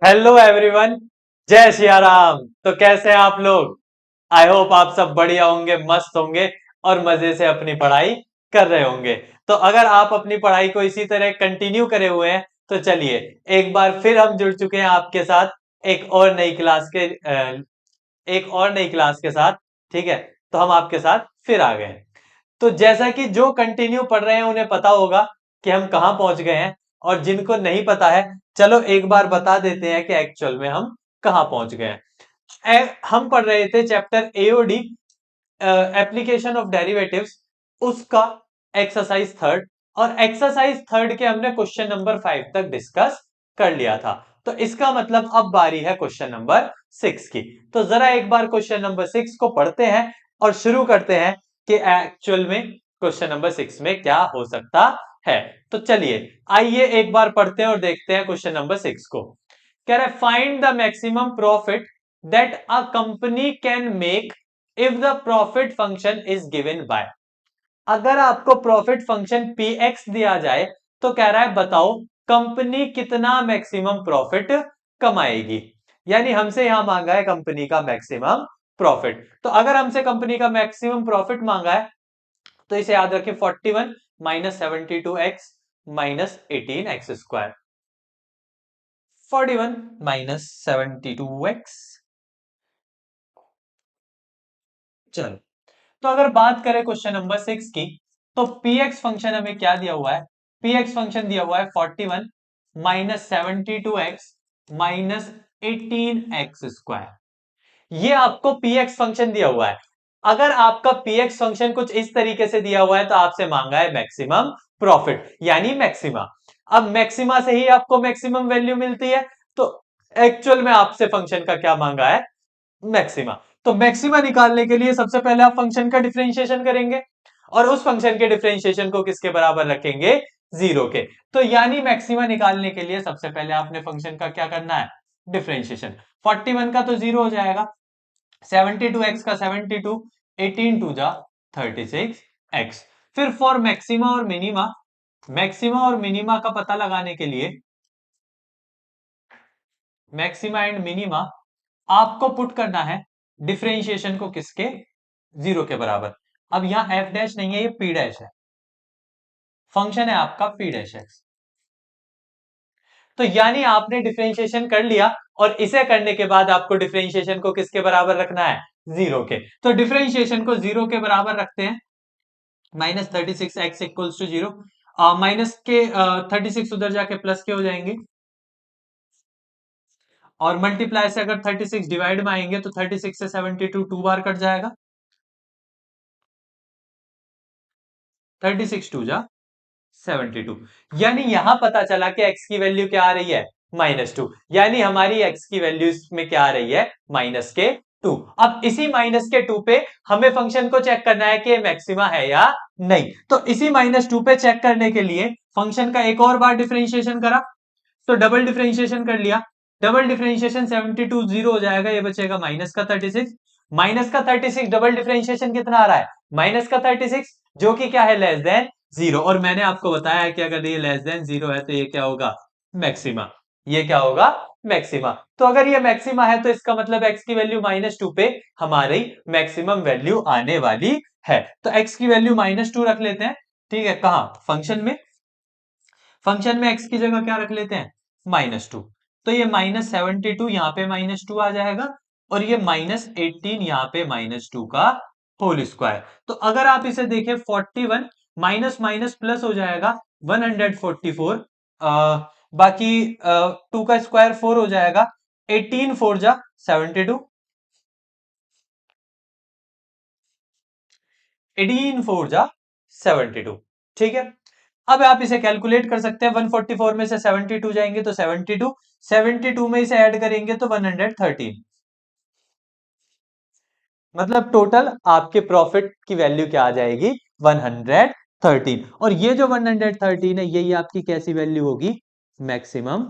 Hello everyone. जय सिया राम। तो कैसे हैं आप लोग? आई होप आप सब बढ़िया होंगे, मस्त होंगे और मजे से अपनी पढ़ाई कर रहे होंगे। तो अगर आप अपनी पढ़ाई को इसी तरह कंटिन्यू करे हुए हैं तो चलिए, एक बार फिर हम जुड़ चुके हैं आपके साथ एक और नई क्लास के साथ। ठीक है, तो हम आपके साथ फिर आ गए हैं। तो जैसा कि जो कंटिन्यू पढ़ रहे हैं उन्हें पता होगा कि हम कहाँ पहुंच गए हैं, और जिनको नहीं पता है चलो एक बार बता देते हैं कि एक्चुअल में हम कहाँ पहुंच गए हैं। हम पढ़ रहे थे chapter AOD, application of derivatives, उसका एक्सरसाइज थर्ड। और एक्सरसाइज थर्ड के हमने क्वेश्चन नंबर 5 तक डिस्कस कर लिया था। तो इसका मतलब अब बारी है क्वेश्चन नंबर 6 की। तो जरा एक बार क्वेश्चन नंबर 6 को पढ़ते हैं और शुरू करते हैं कि एक्चुअल में क्वेश्चन नंबर 6 में क्या हो सकता है। तो चलिए आइए एक बार पढ़ते हैं और देखते हैं क्वेश्चन नंबर 6 को। कह रहा है find the maximum profit that a company can make if the profit function is given by. अगर आपको प्रॉफिट फंक्शन पी एक्स दिया जाए तो कह रहा है बताओ कंपनी कितना मैक्सिमम प्रॉफिट कमाएगी। यानी हमसे यहां मांगा है कंपनी का मैक्सिमम प्रॉफिट। तो अगर हमसे कंपनी का मैक्सिमम प्रॉफिट मांगा है तो इसे याद रखें 41 minus 72x minus 18x²। 41 minus 72x। चलो, तो अगर बात करें क्वेश्चन नंबर 6 की, तो पी एक्स फंक्शन हमें क्या दिया हुआ है? पी एक्स फंक्शन दिया हुआ है 41 माइनस 72x माइनस 18x²। ये आपको पी एक्स फंक्शन दिया हुआ है। अगर आपका पी एक्स फंक्शन कुछ इस तरीके से दिया हुआ है तो आपसे मांगा है मैक्सिमम प्रॉफिट यानी मैक्सिमा। अब मैक्सिमा से ही आपको मैक्सिमम वैल्यू मिलती है, तो एक्चुअल में आपसे फंक्शन का क्या मांगा है? मैक्सिमा। तो मैक्सिमा निकालने के लिए सबसे पहले आप फंक्शन का डिफरेंशिएशन करेंगे और उस फंक्शन के डिफरेंशिएशन को किसके बराबर रखेंगे? जीरो के। तो यानी मैक्सिमा निकालने के लिए सबसे पहले आपने फंक्शन का क्या करना है? डिफरेंशिएशन। 41 का तो जीरो हो जाएगा, 72x का 72, 18 टू जा 36x। फिर फॉर मैक्सिमा और मिनिमा, मैक्सिमा और मिनिमा का पता लगाने के लिए मैक्सिमा एंड मिनिमा आपको पुट करना है डिफरेंशिएशन को किसके? जीरो के बराबर। अब यहां एफ डैश नहीं है, ये पी डैश है। फंक्शन है आपका पी डैश एक्स। तो यानी आपने डिफरेंशिएशन कर लिया और इसे करने के बाद आपको डिफरेंशिएशन को किसके बराबर रखना है? जीरो के। तो डिफरेंशिएशन को जीरो के बराबर रखते हैं। Minus 36x equals to zero. Minus के 36 उधर जाके प्लस के हो जाएंगे, और मल्टीप्लाई से अगर 36 डिवाइड में आएंगे तो 36 से 72 टू बार कट जाएगा। 36 टू जा 72। यानी यहां पता चला कि x की वैल्यू क्या आ रही है? -2। यानी हमारी x की वैल्यू में क्या आ रही है? -2। अब इसी -2 पे हमें फंक्शन को चेक करना है कि मैक्सिमा है या नहीं। तो इसी -2 पे चेक करने के लिए फंक्शन का एक और बार डिफरेंशिएशन करा, तो डबल डिफरेंशिएशन कर लिया। डबल डिफरेंशिएशन 72 जीरो हो जाएगा, ये बचेगा माइनस का 36। माइनस का 36 डबल डिफरेंशिएशन कितना आ रहा है? माइनस का 36, जो कि क्या है? Less than zero. और मैंने आपको बताया है कि अगर ये लेस देन जीरो है तो ये क्या होगा? मैक्सिमा। ये क्या होगा? मैक्सिमा। तो अगर ये मैक्सिमा है तो इसका मतलब x की वैल्यू -2 पे हमारी मैक्सिमम वैल्यू आने वाली है। तो x की वैल्यू -2 रख लेते हैं। ठीक है, कहां? फंक्शन में। फंक्शन में x की जगह क्या रख लेते हैं? -2। तो ये -72 यहां पे -2 आ जाएगा, और ये -18 यहां पे -2 का होल स्क्वायर। तो अगर आप इसे देखें 41 माइनस माइनस प्लस हो जाएगा 144। बाकी 2 का स्क्वायर 4 हो जाएगा, 18 4 जा 72, 18 4 जा 72। ठीक है, अब आप इसे कैलकुलेट कर सकते हैं। 144 में से 72 जाएंगे तो 72, 72 में इसे ऐड करेंगे तो 113। मतलब टोटल आपके प्रॉफिट की वैल्यू क्या आ जाएगी? 113। और ये जो 113 है यही आपकी कैसी वैल्यू होगी? मैक्सिमम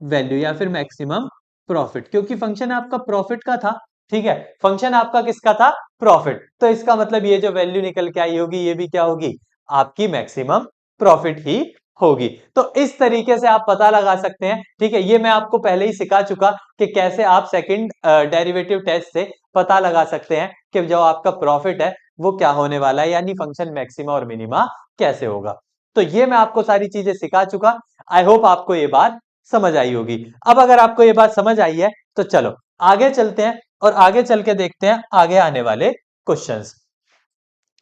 वैल्यू या फिर मैक्सिमम प्रॉफिट, क्योंकि फंक्शन आपका प्रॉफिट का था। ठीक है, फंक्शन आपका किसका था? प्रॉफिट। तो इसका मतलब ये जो वैल्यू निकल के आई होगी ये भी क्या होगी? आपकी मैक्सिमम प्रॉफिट ही होगी। तो इस तरीके से आप पता लगा सकते हैं, ठीक है। ये मैं आपको पहले ही सिखा चुका कि कैसे आप सेकंड डेरिवेटिव टेस्ट से पता लगा सकते हैं कि जो आपका प्रॉफिट है वो क्या होने वाला है, यानी फंक्शन मैक्सिमा और मिनिमा कैसे होगा। तो ये मैं आपको सारी चीजें सिखा चुका। आई होप आपको ये बात समझ आई होगी। अब अगर आपको ये बात समझ आई है तो चलो आगे चलते हैं और आगे चल के देखते हैं आगे आने वाले क्वेश्चंस।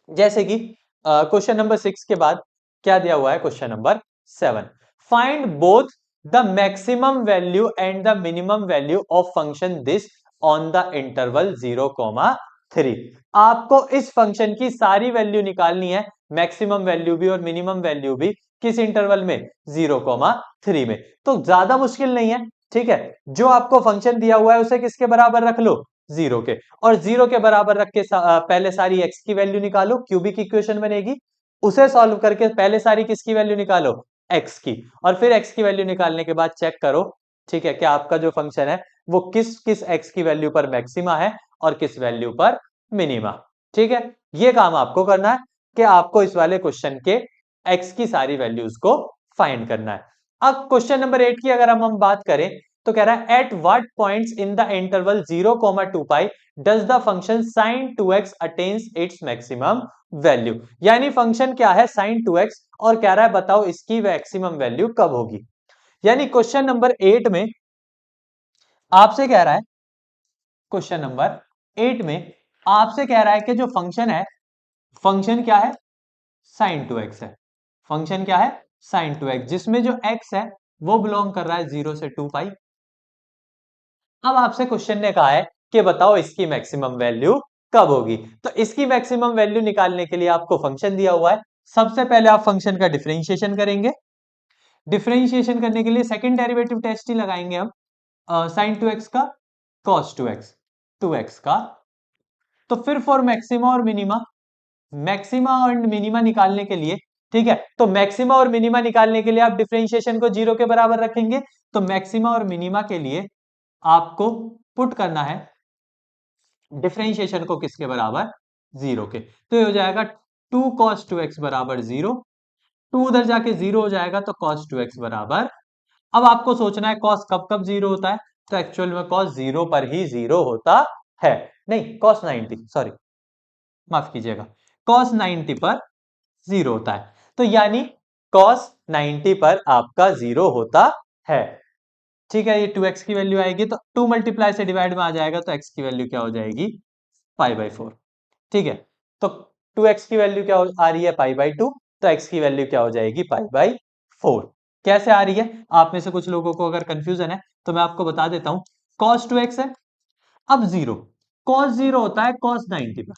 जैसे कि क्वेश्चन नंबर 6 के बाद क्या दिया हुआ है, question number 7, find both the maximum value and the minimum value of function this on the interval 0,3। आपको इस फंक्शन की सारी वैल्यू निकालनी है, मैक्सिमम वैल्यू भी और मिनिमम वैल्यू भी, किस इंटरवल में, 0,3 में। तो ज्यादा मुश्किल नहीं है, ठीक है। जो आपको फंक्शन दिया हुआ है उसे किसके बराबर रख लो, 0 के, और 0 के बराबर रख के पहले सारी x की वैल्यू निकालो, क्यूबिक इक्वेशन बनेगी। उसे सॉल्व करके पहले सारी किसकी वैल्यू निकालो, x की, और फिर x की वैल्यू निकालने के बाद चेक करो, ठीक है, कि आपका जो फंक्शन है वो किस किस x की वैल्यू पर मैक्सिमा है और किस वैल्यू पर मिनिमा। ठीक है, ये काम आपको करना है कि आपको इस वाले क्वेश्चन के x की सारी वैल्यूज को फाइंड करना है। अब क्वेश्चन नंबर 8 की अगर हम बात करें तो कह रहा है at what points in the interval 0,2 pi does the function sin 2x attains its maximum value. यानी फंक्शन क्या है, sin 2x, और कह रहा है बताओ इसकी मैक्सिमम वैल्यू कब होगी। यानी क्वेश्चन नंबर 8 में आपसे कह रहा है, क्वेश्चन नंबर 8 में आपसे कह रहा है कि जो फंक्शन है, फंक्शन क्या है, sin 2x है। फंक्शन क्या है, sin 2x, जिसमें जो x है वो बिलोंग कर रहा है 0 से 2 पाई। अब आपसे क्वेश्चन ने कहा है कि बताओ इसकी मैक्सिमम वैल्यू कब होगी। तो इसकी मैक्सिमम वैल्यू निकालने के लिए आपको फंक्शन दिया हुआ है। सबसे पहले आप फंक्शन का डिफरेंशिएशन करेंगे। डिफरेंशिएशन करने के लिए सेकंड डेरिवेटिव टेस्ट ही लगाएंगे हम, sin 2x का, cos 2x, 2x का। तो फिर फॉर मैक्सिमा और मिनिमा, मैक्सिमा और मिनिमा निकालने के लिए, ठीक है, तो मैक्सिमा और मिनिमा निकालने के लिए आप डिफरेंशिएशन को 0 के बराबर रखेंगे। तो मैक्सिमा और मिनिमा के लिए आपको पुट करना है डिफरेंशिएशन को किसके बराबर, 0 के। तो ये हो जाएगा 2 cos 2x बराबर 0, 2 उधर जाके 0 हो जाएगा तो cos 2x बराबर। अब आपको सोचना है cos कब कब 0 होता है, तो एक्चुअल में cos 0 पर ही 0 होता है, नहीं cos 90, सॉरी माफ कीजिएगा, cos 90 पर 0 होता है। तो यानी cos 90 पर आपका 0 होता है, ठीक है। ये 2x की वैल्यू आएगी तो 2 मल्टीप्लाई से डिवाइड में आ जाएगा, तो x की वैल्यू क्या हो जाएगी, π/4, ठीक है। तो 2x की वैल्यू क्या आ रही है, π/2, तो x की वैल्यू क्या हो जाएगी, π/4। कैसे आ रही है, आप में से कुछ लोगों को अगर कंफ्यूजन है तो मैं आपको बता देता हूं। cos 2x है, अब 0, cos 0 होता है cos 90 पर।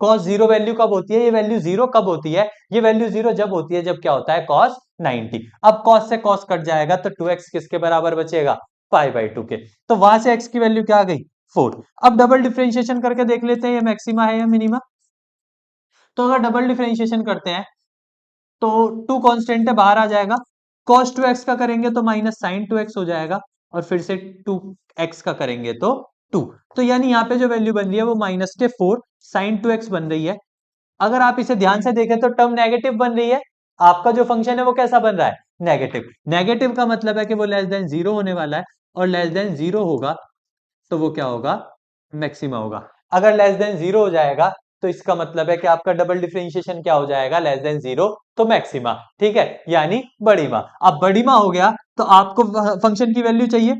cos 0 वैल्यू कब होती है, ये वैल्यू 0 कब होती है, ये वैल्यू 0 जब होती है जब क्या होता है, cos 90। अब cos से cos कट जाएगा तो 2x किसके बराबर बचेगा, π/2 के। तो वहां से x की वैल्यू क्या आ गई, 4। अब डबल डिफरेंशिएशन करके देख लेते हैं ये मैक्सिमा है या मिनिमा। तो अगर डबल डिफरेंशिएशन करते हैं तो 2 कांस्टेंट है, बाहर आ जाएगा। cos 2x का करेंगे तो माइनस sin 2x हो जाएगा, और फिर से 2x का करेंगे तो 2। तो यानी यहाँ पे जो वैल्यू बन रही है वो -4 sin 2x बन रही है। अगर आप इसे ध्यान से देखें तो टर्म नेगेटिव बन रही है। आपका जो फंक्शन है वो कैसा बन रहा है, नेगेटिव। नेगेटिव का मतलब है कि वो लेस देन 0 होने वाला है, और लेस देन 0 होगा तो वो क्या होगा, मैक्सिमा होगा। अगर लेस देन 0 हो जाएगा तो इसका मतलब है कि आपका डबल डिफरेंशिएशन क्या हो जाएगा, लेस देन 0 तो मैक्सिमा, ठीक है, यानी बड़ी माँ। अब बड़ी माँ हो गया तो आपको फंक्शन की वैल्यू चाहिए,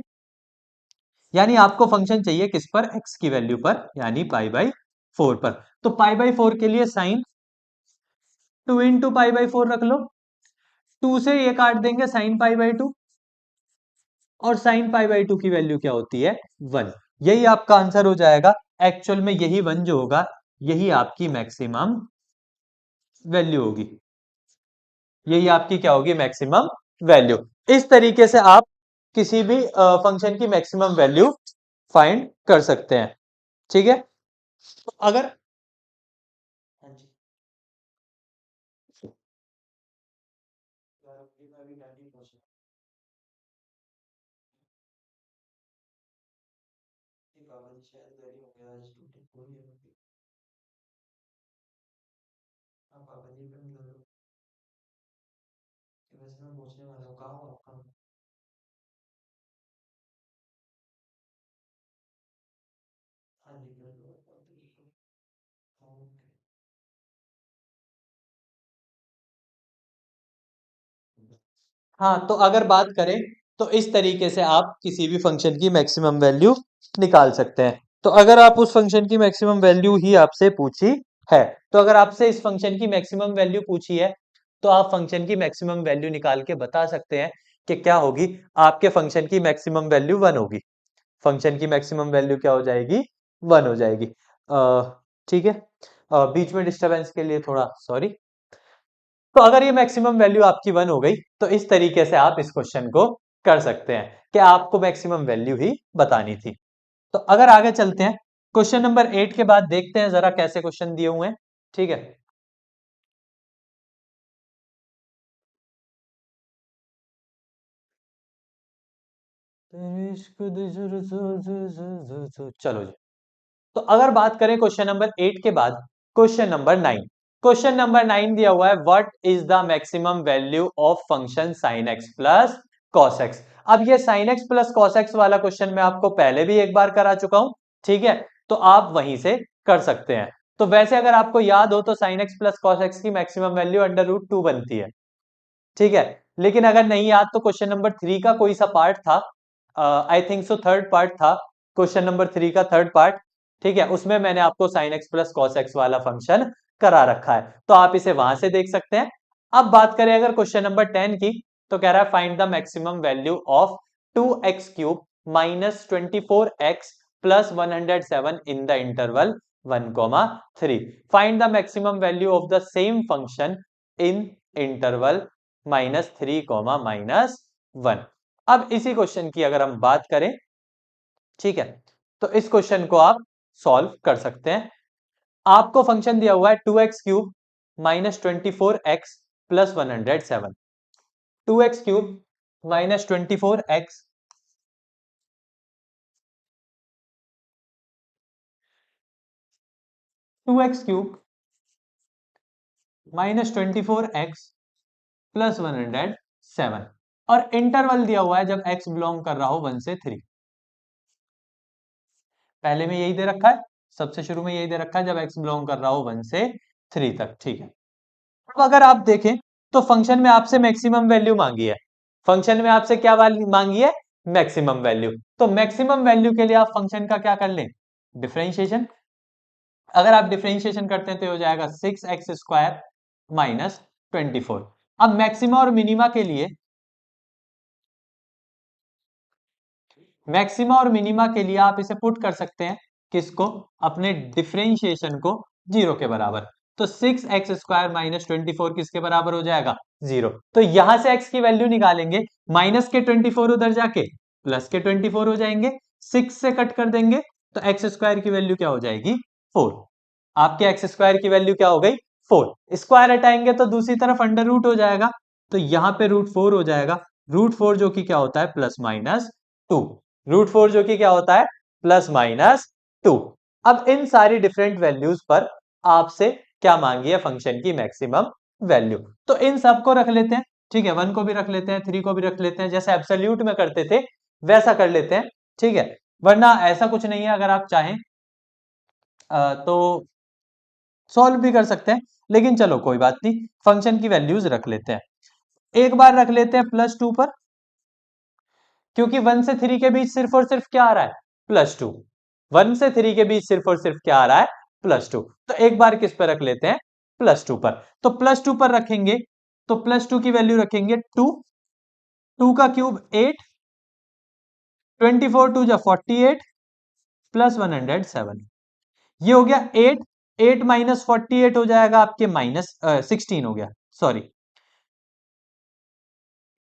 यानी आपको फंक्शन चाहिए किस पर, x की वैल्यू पर, यानी π/4 पर। तो π/4 के लिए साइन 2 इंटू π/4 रख लो, 2 से ये काट देंगे साइन π/2, और साइन π/2 की वैल्यू क्या होती है, 1। यही आपका आंसर हो जाएगा। एक्चुअल में यही 1 जो होगा यही आपकी मैक्सिमम वैल्यू होगी, यही आपकी क्या होगी, मैक्सिमम वैल्यू। इस तरीके से आप किसी भी फंक्शन की मैक्सिमम वैल्यू फाइंड कर सकते हैं, ठीक है। तो अगर, हाँ जी, वैसे मैं पूछने वाला हूँ, कहाँ हो आपका? हाँ जी, कर लो। ओके। हाँ, तो अगर बात करें तो इस तरीके से आप किसी भी फंक्शन की मैक्सिमम वैल्यू निकाल सकते हैं। तो अगर आप उस फंक्शन की मैक्सिमम वैल्यू ही आपसे पूछी है, तो अगर आपसे इस फंक्शन की मैक्सिमम वैल्यू पूछी है, तो आप फंक्शन की मैक्सिमम वैल्यू निकाल के बता सकते हैं कि क्या होगी। आपके फंक्शन की मैक्सिमम वैल्यू 1 होगी। फंक्शन की मैक्सिमम वैल्यू क्या हो जाएगी? 1 हो जाएगी। ठीक है। बीच में डिस्टरबेंस के लिए थोड़ा सॉरी। तो अगर ये मैक्सिमम वैल्यू आपकी 1 हो गई, तो इस तरीके से आप इस क्वेश्चन को कर सकते हैं कि आपको मैक्सिमम वैल्यू ही बतानी थी। तो अगर आगे चलते हैं, क्वेश्चन नंबर 8 के बाद देखते हैं जरा कैसे क्वेश्चन दिए हुए हैं। ठीक है। चलो जी। तो अगर बात करें क्वेश्चन नंबर 8 के बाद, क्वेश्चन नंबर 9। क्वेश्चन नंबर 9 दिया हुआ है, what is the maximum value of function sin x plus cos x। अब ये sin x plus cos x वाला क्वेश्चन मैं आपको पहले भी एक बार करा चुका हूं। ठीक है। तो आप वहीं से कर सकते हैं। तो वैसे अगर आपको याद हो तो sin x plus cos x की मैक्सिमम वैल्यू √2 बनती है। ठीक है। लेकिन अगर नहीं याद तो क्वेश्चन नंबर 3 का कोई सा पार्ट था, I think so third part था, क्वेश्चन नंबर 3 का थर्ड पार्ट। ठीक है, उसमें मैंने आपको sine x plus cos x वाला फंक्शन करा रखा है, तो आप इसे वहां से देख सकते हैं। अब बात करें अगर क्वेश्चन नंबर 10 की, तो कह रहा है find the maximum value of 2x³ minus 24x plus 107 in the interval 1, 3। Find the maximum value of the same function in interval -3, -1। अब इसी क्वेश्चन की अगर हम बात करें, ठीक है, तो इस क्वेश्चन को आप सॉल्व कर सकते हैं। आपको फंक्शन दिया हुआ है 2x³ -24x plus 107। 2x³ -24x 2x³ -24x plus 107, और इंटरवल दिया हुआ है जब x बिलोंग कर रहा हो 1 से 3। पहले में यही दे रखा है, सबसे शुरू में यही दे रखा है जब x बिलोंग कर रहा हो 1 से 3 तक। ठीक है। अब अगर आप देखें तो फंक्शन में आपसे मैक्सिमम वैल्यू मांगी है। फंक्शन में आपसे क्या वैल्यू मांगी है? Maximum value. तो मैक्सिमम वैल्यू के लिए आप फंक्शन का क्या कर लें? डिफरेंशिएशन। अगर आप डिफरेंशिएशन करते हैं तो हो जाएगा 6x² -24। अब मैक्सिमा और मिनिमा के लिए, मैक्सिमा और मिनिमा के लिए आप इसे पुट कर सकते हैं, किसको? अपने डिफरेंशिएशन को 0 के बराबर। तो 6x² -24 किसके बराबर हो जाएगा? 0। तो यहां से x की वैल्यू निकालेंगे, माइनस के 24 उधर जाके प्लस के 24 हो जाएंगे, 6 से कट कर देंगे तो x² की वैल्यू क्या हो जाएगी? 4। आपके x² की वैल्यू क्या हो गई? 4। स्क्वायर हटाएंगे तो दूसरी तरफ अंडर रूट हो जाएगा, तो यहां पे √4 हो जाएगा। √4 जो कि क्या होता है? +-2। √4 जो कि क्या होता है? +-2। अब इन सारी डिफरेंट वैल्यूज पर आपसे क्या मांगी है? फंक्शन की मैक्सिमम वैल्यू। तो इन सबको रख लेते हैं। ठीक है, 1 को भी रख लेते हैं, 3 को भी रख लेते हैं, जैसे एब्सोल्यूट में करते थे वैसा कर लेते हैं। ठीक है, वरना ऐसा कुछ नहीं है, अगर आप चाहें तो सॉल्व भी कर सकते हैं, लेकिन चलो कोई बात नहीं, फंक्शन की वैल्यूज रख लेते हैं। एक बार रख लेते हैं +2 पर, क्योंकि 1 से 3 के बीच सिर्फ और सिर्फ क्या आ रहा है? +2। 1 से 3 के बीच सिर्फ और सिर्फ क्या आ रहा है? +2। तो एक बार किस पर रख लेते हैं? +2 पर। तो +2 पर रखेंगे तो +2 की वैल्यू रखेंगे 2। 2 का क्यूब 8, 24 2 जा 48 प्लस 107। ये हो गया 8। 8 -48 हो जाएगा आपके -16 हो गया, सॉरी।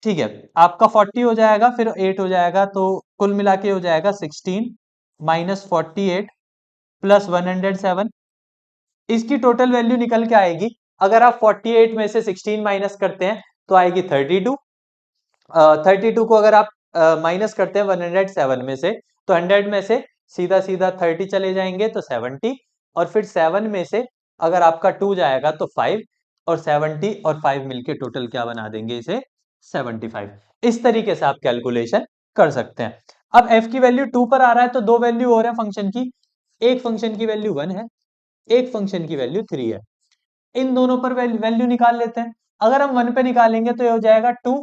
ठीक है, आपका 40 हो जाएगा, फिर 8 हो जाएगा, तो कुल मिला के हो जाएगा 16 -48 प्लस 107। इसकी टोटल वैल्यू निकल के आएगी, अगर आप 48 में से 16 माइनस करते हैं तो आएगी 32। 32 को अगर आप माइनस करते हैं 107 में से, तो 100 में से सीधा सीधा 30 चले जाएंगे तो 70, और फिर 7 में से अगर आपका 2 जाएगा तो 5, और 70 और 5 मिलके टोटल क्या बना देंगे इसे? 75। इस तरीके से आप कैलकुलेशन कर सकते हैं। अब f की वैल्यू 2 पर आ रहा है तो दो वैल्यू हो रहे हैं फंक्शन की, एक फंक्शन की वैल्यू 1 है, एक फंक्शन की वैल्यू 3 है। इन दोनों पर वैल्यू निकाल लेते हैं। अगर हम 1 पे निकालेंगे तो ये हो जाएगा 2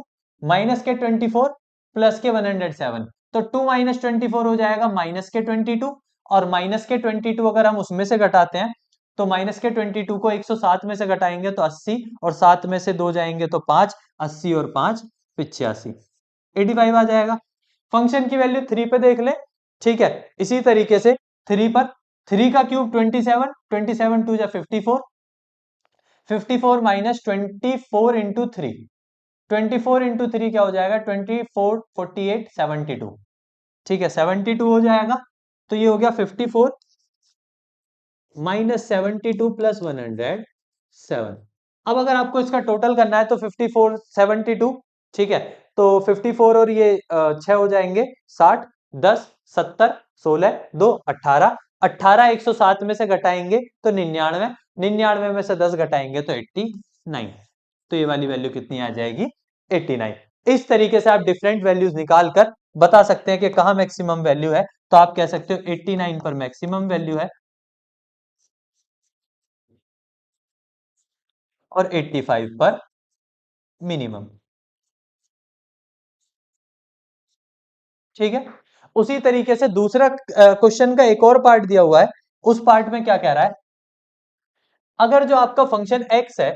माइनस के 24 प्लस के 107। तो 2 माइनस 24 हो जाएगा माइनस के 22, और माइनस के 22 अगर हम उसमें से घटाते हैं तो माइनस के 22 को 107 में से घटाएंगे तो 80, और 7 में से 2 जाएंगे तो 5, 80 और 5 85, 85 आ जाएगा। फंक्शन की वैल्यू 3 पे देख ले, ठीक है। इसी तरीके से 3 पर 3 का क्यूब 27, 27 2 जा 54, 54 माइनस 24 इंटू 3, 24 इंटू 3 क्या हो जाएगा 24 48 72, ठीक है 72 हो जाएगा। तो ये हो गया 54 माइनस 72 प्लस 107। अब अगर आपको इसका टोटल करना है तो 54 72, ठीक है। तो 54 और ये 6 हो जाएंगे 60, 10 70 16 2 18, 18 107 में से घटाएंगे तो 99, 99 में से 10 घटाएंगे तो 89। तो ये वाली वैल्यू कितनी आ जाएगी 89। इस तरीके से आप डिफरेंट वैल्यूज निकाल कर बता सकते हैं कि कहां मैक्सिमम वैल्यू है। तो आप कह सकते हो 89 पर मैक्सिमम वैल्यू है और 85 पर मिनिमम, ठीक है। उसी तरीके से दूसरा क्वेश्चन का एक और पार्ट दिया हुआ है। उस पार्ट में क्या कह रहा है, अगर जो आपका फंक्शन x है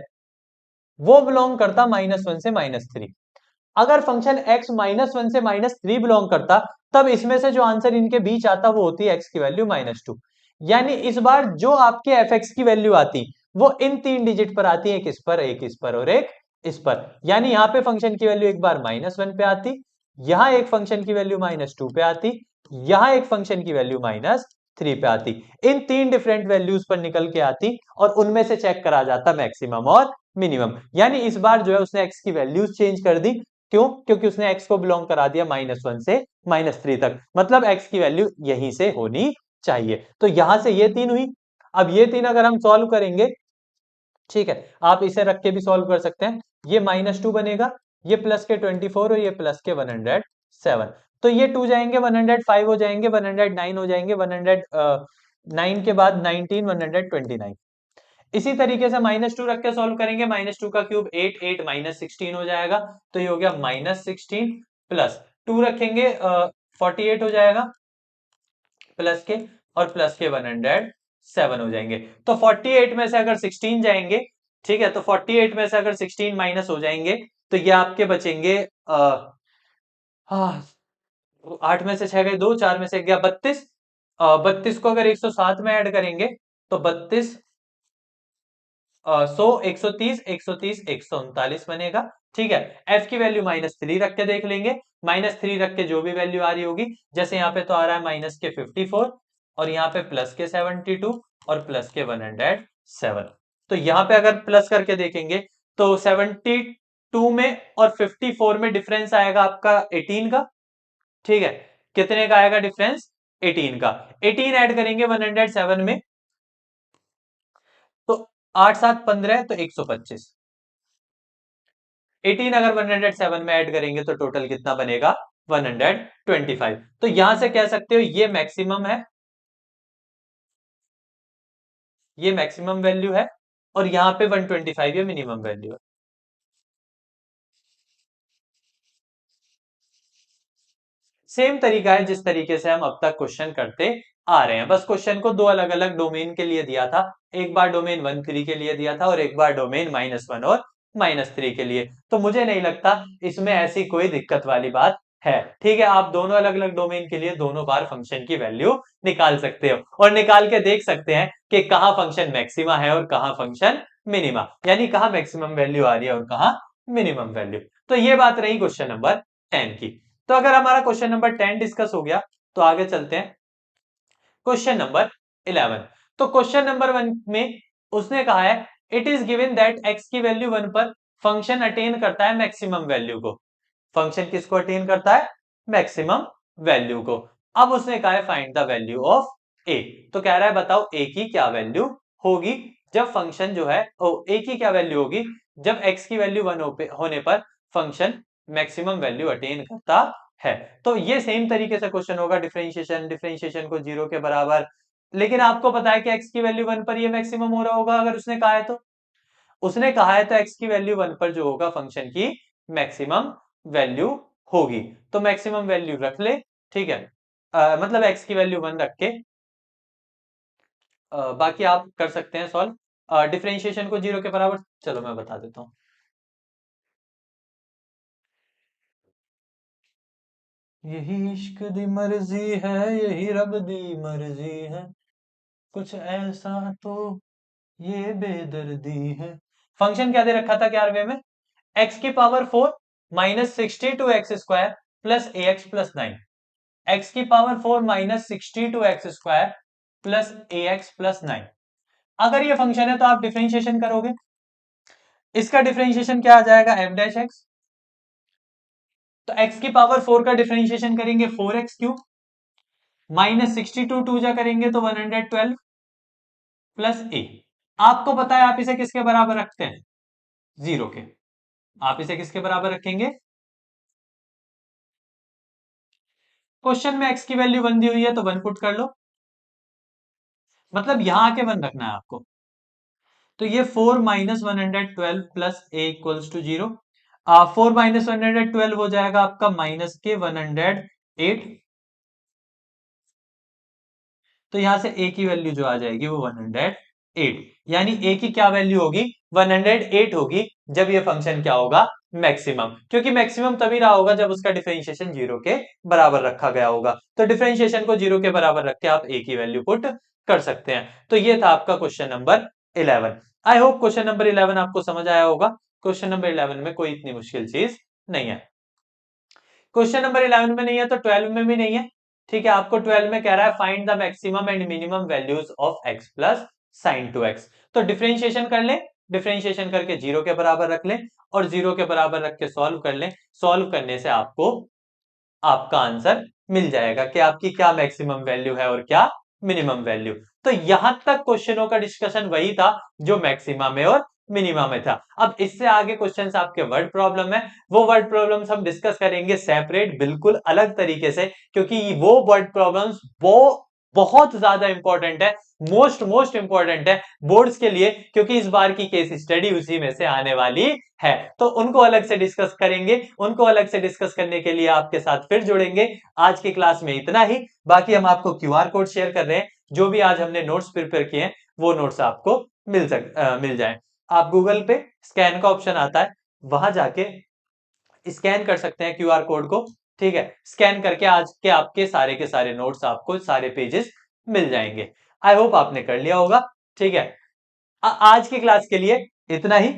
वो बिलोंग करता -1 से -3, अगर फंक्शन x -1 से -3 बिलोंग करता तब इसमें से जो आंसर इनके बीच आता वो होती है x की वैल्यू -2। यानी इस बार जो आपके fx की वैल्यू आती वो इन तीन डिजिट पर आती है, एक इस पर, एक इस पर और एक इस पर। यानी यहां पे फंक्शन की वैल्यू एक बार -1 पे आती, यहां एक फंक्शन की वैल्यू -2 पे आती, यहां एक फंक्शन की वैल्यू -3 पे आती। इन तीन डिफरेंट वैल्यूज पर निकल के आती और उनमें से चेक करा जाता मैक्सिमम और मिनिमम। यानी इस बार जो है उसने x की वैल्यूज चेंज कर दी, क्यों? क्योंकि उसने x को बिलोंग करा दिया -1 से -3 तक, मतलब x की वैल्यू यहीं से होनी चाहिए। तो यहां से ये तीन हुई। अब ये तीन अगर हम सॉल्व करेंगे, ठीक है, आप इसे रख के भी सॉल्व कर सकते हैं। ये -2 बनेगा, ये प्लस के 24 और ये प्लस के 107। तो ये 2 जाएंगे 105 हो जाएंगे, 109 हो जाएंगे, 109 के बाद 19 129। इसी तरीके से -2 रख के सॉल्व करेंगे, -2 का क्यूब 8, 8 -16 हो जाएगा। तो ये हो गया -16 प्लस 2 रखेंगे 48 हो जाएगा प्लस के, और प्लस के 107 हो जाएंगे। तो 48 में से अगर 16 जाएंगे, ठीक है, तो 48 में से अगर 16 माइनस हो जाएंगे तो ये आपके बचेंगे 8 में से 6 गए 2, 4 में से गया 32। 32 को अगर 107 में ऐड करेंगे तो 32 100 130 130 139 बनेगा, ठीक है। f की वैल्यू -3 रख के देख लेंगे, -3 रख के जो भी वैल्यू आ रही होगी, जैसे यहाँ पे तो आ रहा है माइनस के 54 और यहाँ पे प्लस के 72 और प्लस के 107। तो यहाँ पे अगर प्लस करके देखेंगे तो 72 में और 54 में डिफरेंस आएगा आपका 18 का, ठीक है। कितने का आएगा डिफरेंस 18 का। 18 ऐड करेंगे 107 में तो 8 7 15 तो 125। 18 अगर 107 में ऐड करेंगे तो टोटल कितना बनेगा 125। तो यहां से कह सकते हो ये मैक्सिमम है, ये मैक्सिमम वैल्यू है, और यहां पे 125 ये मिनिमम वैल्यू है। सेम तरीका है जिस तरीके से हम अब तक क्वेश्चन करते आ रहे हैं, बस क्वेश्चन को दो अलग अलग डोमेन के लिए दिया था। एक बार डोमेन 1 3 के लिए दिया था और एक बार डोमेन -1 और -3 के लिए। तो मुझे नहीं लगता इसमें ऐसी कोई दिक्कत वाली बात है, ठीक है। आप दोनों अलग अलग डोमेन के लिए दोनों बार फंक्शन की वैल्यू निकाल सकते हो और निकाल के देख सकते हैं कि कहां फंक्शन मैक्सिमा है और कहां फंक्शन मिनिमा, यानी कहां मैक्सिमम वैल्यू आ रही है और कहां मिनिमम वैल्यू। तो ये बात रही क्वेश्चन नंबर 10 की। तो अगर हमारा क्वेश्चन नंबर 10 डिस्कस हो गया तो आगे चलते हैं क्वेश्चन नंबर 11। तो क्वेश्चन नंबर 1 में उसने कहा है it is given that x की वैल्यू 1 पर फंक्शन अटेन करता है मैक्सिमम वैल्यू को। फंक्शन किसको अटेन करता है मैक्सिमम वैल्यू को। अब उसने कहा है find the value of a। तो कह रहा है बताओ a की क्या वैल्यू होगी जब फंक्शन जो है a की क्या वैल्यू होगी जब x की वैल्यू 1 होने पर फंक्शन मैक्सिमम वैल्यू अटेन करता है। तो ये सेम तरीके से क्वेश्चन होगा, डिफरेंशिएशन, डिफरेंशिएशन को 0 के बराबर, लेकिन आपको पता है कि x की वैल्यू 1 पर ये मैक्सिमम हो रहा होगा, अगर उसने कहा है तो। उसने कहा है तो x की वैल्यू 1 पर जो होगा फंक्शन की मैक्सिमम वैल्यू होगी। तो मैक्सिमम वैल्यू रख ले, ठीक है। मतलब x की वैल्यू 1 रख के बाकी आप कर सकते हैं सॉल्व। डिफरेंशिएशन को 0 के बराबर, चलो मैं बता देता हूं। यही इश्क दी मर्जी है, यही रब दी मर्जी है, कुछ ऐसा तो ये बेदर्दी है। फंक्शन क्या दे रखा था 11वें में, x की power 4 minus 62x² plus ax plus 9। x की power 4 minus 62x² plus ax plus 9। अगर ये फंक्शन है तो आप डिफरेंशिएशन करोगे, इसका डिफरेंशिएशन क्या आ जाएगा, f डैश एक्स। तो x की पावर 4 का डिफरेंशिएशन करेंगे 4x³ माइनस 62 टू जा करेंगे तो 112 प्लस a। आपको पता है आप इसे किसके बराबर रखते हैं, 0 के। आप इसे किसके बराबर रखेंगे, क्वेश्चन में x की वैल्यू 1 दी हुई है तो 1 पुट कर लो, मतलब यहां आके 1 रखना है आपको। तो ये 4 minus 112 plus a equals to 0। 4 minus 112 हो जाएगा आपका माइनस के 108। तो यहां से a की वैल्यू जो आ जाएगी वो 108, यानी a की क्या वैल्यू होगी, 108 होगी, जब ये फंक्शन क्या होगा, मैक्सिमम। क्योंकि मैक्सिमम तभी रहा होगा जब उसका डिफरेंशिएशन 0 के बराबर रखा गया होगा। तो डिफरेंशिएशन को 0 के बराबर रख के आप a की वैल्यू पुट कर सकते हैं। तो ये था आपका question number 11। I hope question number 11 आपको समझ आया होगा। क्वेश्चन नंबर 11 में कोई इतनी मुश्किल चीज नहीं है। क्वेश्चन नंबर 11 में नहीं है तो 12 में भी नहीं है, ठीक है। आपको 12 में कह रहा है find the maximum and minimum values of x plus sign 2x। तो डिफरेंशिएशन कर ले, डिफरेंशिएशन करके 0 के बराबर रख ले और 0 के बराबर रख के सॉल्व कर ले। सॉल्व करने से आपको आपका आंसर मिल जाएगा कि आपकी क्या मैक्सिमम वैल्यू है और क्या मिनिमम वैल्यू। तो यहां तक क्वेश्चनों का डिस्कशन वही था जो मैक्सिमा में और मिनिमा में था। अब इससे आगे क्वेश्चंस आपके वर्ड प्रॉब्लम है, वो वर्ड प्रॉब्लम्स हम डिस्कस करेंगे सेपरेट, बिल्कुल अलग तरीके से, क्योंकि वो वर्ड प्रॉब्लम्स वो बहुत ज्यादा इंपॉर्टेंट है, मोस्ट मोस्ट इंपॉर्टेंट है बोर्ड्स के लिए, क्योंकि इस बार की केस स्टडी उसी में से आने वाली है। तो उनको अलग से डिस्कस करेंगे, उनको अलग से डिस्कस करने के लिए आपके साथ फिर जुड़ेंगे। आज की क्लास में इतना ही, बाकी हम आपको क्यूआर कोड शेयर कर रहे हैं, जो भी आज हमने नोट्स प्रिपेयर किए हैं वो नोट्स आपको मिल जाए। आप गूगल पे स्कैन का ऑप्शन आता है, वहां जाके स्कैन कर सकते हैं क्यूआर कोड को, ठीक है। स्कैन करके आज के सारे नोट्स आपको सारे पेजेस मिल जाएंगे। आई होप आपने कर लिया होगा, ठीक है। आज की क्लास के लिए इतना ही,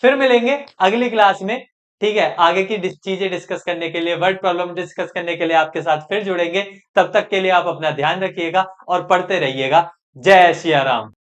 फिर मिलेंगे अगली क्लास में, ठीक है। आगे की चीजें डिस्कस करने के लिए, वर्ड प्रॉब्लम डिस्कस करने के लिए आपके साथ फिर जुड़ेंगे। तब तक के लिए आप अपना ध्यान रखिएगा और पढ़ते रहिएगा। जय सिया राम।